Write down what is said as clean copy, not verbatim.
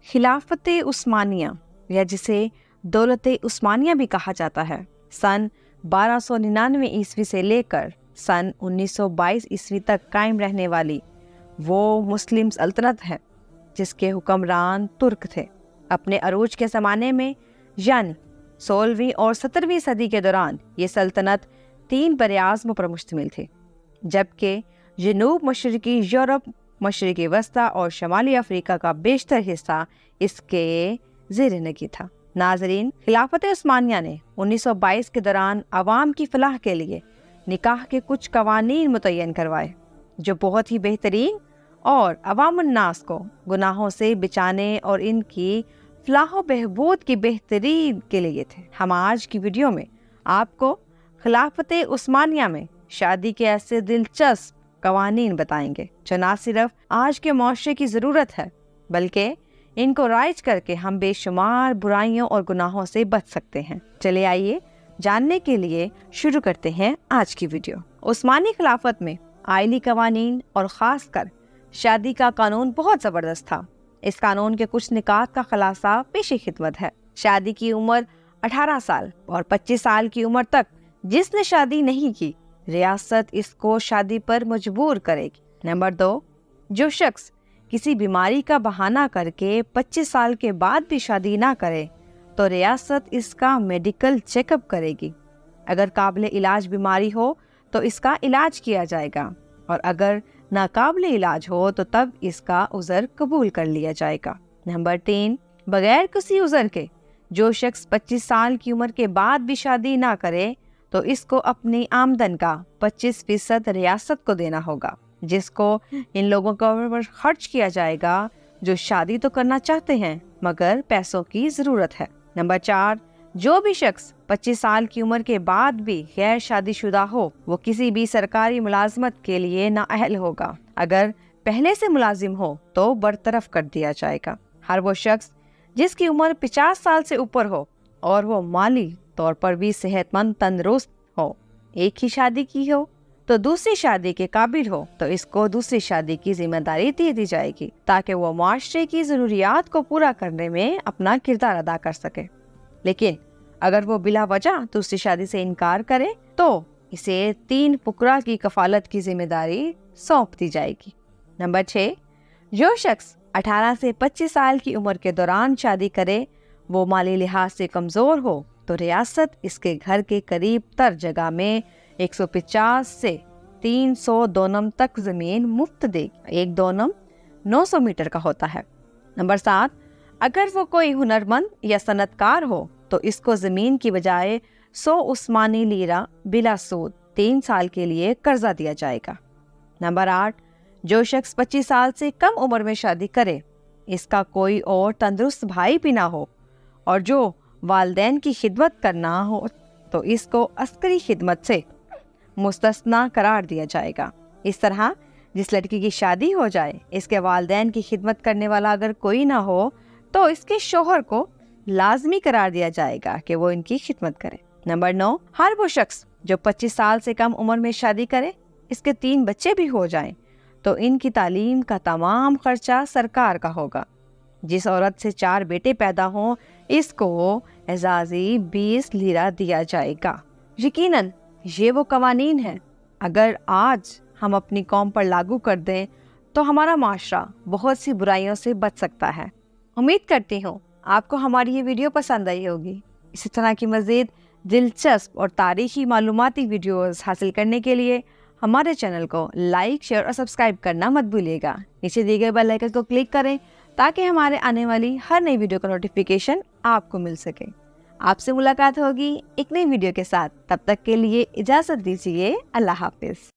خلافت عثمانیہ یا جسے دولت عثمانیہ بھی کہا جاتا ہے، سن 1299 عیسوی سے لے کر سن 1922 عیسوی تک قائم رہنے والی وہ مسلم سلطنت ہے جس کے حکمران ترک تھے۔ اپنے عروج کے زمانے میں یعنی 16ویں اور 17ویں صدی کے دوران یہ سلطنت 3 براعظموں پر مشتمل تھی، جبکہ جنوب مشرقی یورپ، مشرقی وسطی اور شمالی افریقہ کا بیشتر حصہ اس کے زیر نگی تھا۔ ناظرین، خلافت عثمانیہ نے 1922 کے دوران عوام کی فلاح کے لیے نکاح کے کچھ قوانین متعین کروائے جو بہت ہی بہترین اور عوام الناس کو گناہوں سے بچانے اور ان کی فلاح و بہبود کی بہتری کے لیے تھے۔ ہم آج کی ویڈیو میں آپ کو خلافت عثمانیہ میں شادی کے ایسے دلچسپ قوانین بتائیں گے جو نہ صرف آج کے معاشرے کی ضرورت ہے بلکہ ان کو رائج کر کے ہم بے شمار برائیوں اور گناہوں سے بچ سکتے ہیں۔ چلے آئیے جاننے کے لیے شروع کرتے ہیں آج کی ویڈیو۔ عثمانی خلافت میں آئلی قوانین اور خاص کر شادی کا قانون بہت زبردست تھا۔ اس قانون کے کچھ نکات کا خلاصہ پیش خدمت ہے۔ شادی کی عمر 18 سال اور 25 سال کی عمر تک جس نے شادی نہیں کی، ریاست اس کو شادی پر مجبور کرے گی۔ نمبر 2، جو شخص کسی بیماری کا بہانہ کر کے 25 سال کے بعد بھی شادی نہ کرے تو ریاست اس کا میڈیکل چیک اپ کرے گی۔ اگر قابل علاج بیماری ہو تو اس کا علاج کیا جائے گا، اور اگر ناقابل علاج ہو تو تب اس کا عذر قبول کر لیا جائے گا۔ نمبر 3، بغیر کسی عذر کے جو شخص 25 سال کی عمر کے بعد بھی شادی نہ کرے تو اس کو اپنی آمدن کا 25% ریاست کو دینا ہوگا، جس کو ان لوگوں پر خرچ کیا جائے گا جو شادی تو کرنا چاہتے ہیں مگر پیسوں کی ضرورت ہے۔ نمبر 4، جو بھی شخص 25 سال کی عمر کے بعد بھی غیر شادی شدہ ہو وہ کسی بھی سرکاری ملازمت کے لیے نااہل ہوگا۔ اگر پہلے سے ملازم ہو تو برطرف کر دیا جائے گا۔ ہر وہ شخص جس کی عمر 50 سال سے اوپر ہو اور وہ مالی طور پر بھی صحت مند تندرست ہو، ایک ہی شادی کی ہو تو دوسری شادی کے قابل ہو تو اس کو دوسری شادی کی ذمہ داری دے دی جائے گی تاکہ وہ معاشرے کی ضروریات کو پورا کرنے میں اپنا کردار ادا کر سکے۔ لیکن اگر وہ بلا وجہ دوسری شادی سے انکار کرے تو اسے 3 فقراء کی کفالت کی ذمہ داری سونپ دی جائے گی۔ نمبر 6، جو شخص 18 سے 25 سال کی عمر کے دوران شادی کرے وہ مالی لحاظ سے کمزور ہو تو ریاست اس کے گھر کے قریب تر جگہ میں 150 سے 300 دونم تک زمین مفت دے گی۔ ایک دونم 900 میٹر کا ہوتا ہے۔ نمبر 7، اگر وہ کوئی ہنرمند یا صنعت کار ہو تو اس کو زمین کی بجائے 100 عثمانی لیرہ بلا سود 3 سال کے لیے قرضہ دیا جائے گا۔ نمبر 8، جو شخص 25 سال سے کم عمر میں شادی کرے، اس کا کوئی اور تندرست بھائی بھی نہ ہو اور جو والدین کی خدمت کرنا ہو تو اس کو عسکری خدمت سے مستثنا قرار دیا جائے گا۔ اس طرح جس لڑکی کی شادی ہو جائے اس کے والدین کی خدمت کرنے والا اگر کوئی نہ ہو تو اس کے شوہر کو لازمی قرار دیا جائے گا کہ وہ ان کی خدمت کرے۔ نمبر 9، ہر وہ شخص جو 25 سال سے کم عمر میں شادی کرے، اس کے 3 بچے بھی ہو جائیں تو ان کی تعلیم کا تمام خرچہ سرکار کا ہوگا۔ جس عورت سے 4 بیٹے پیدا ہوں اس کو اعزازی 20 لیرہ دیا جائے گا۔ یقیناً یہ وہ قوانین ہیں اگر آج ہم اپنی قوم پر لاگو کر دیں تو ہمارا معاشرہ بہت سی برائیوں سے بچ سکتا ہے۔ امید کرتی ہوں آپ کو ہماری یہ ویڈیو پسند آئی ہوگی۔ اسی طرح کی مزید دلچسپ اور تاریخی معلوماتی ویڈیوز حاصل کرنے کے لیے ہمارے چینل کو لائک، شیئر اور سبسکرائب کرنا مت بھولیے گا۔ نیچے دیے گئے بیل آئکن کو کلک کریں تاکہ ہمارے آنے والی ہر نئی ویڈیو کا نوٹیفیکیشن آپ کو مل سکے۔ آپ سے ملاقات ہوگی ایک نئی ویڈیو کے ساتھ، تب تک کے لیے اجازت دیجیے۔ اللہ حافظ۔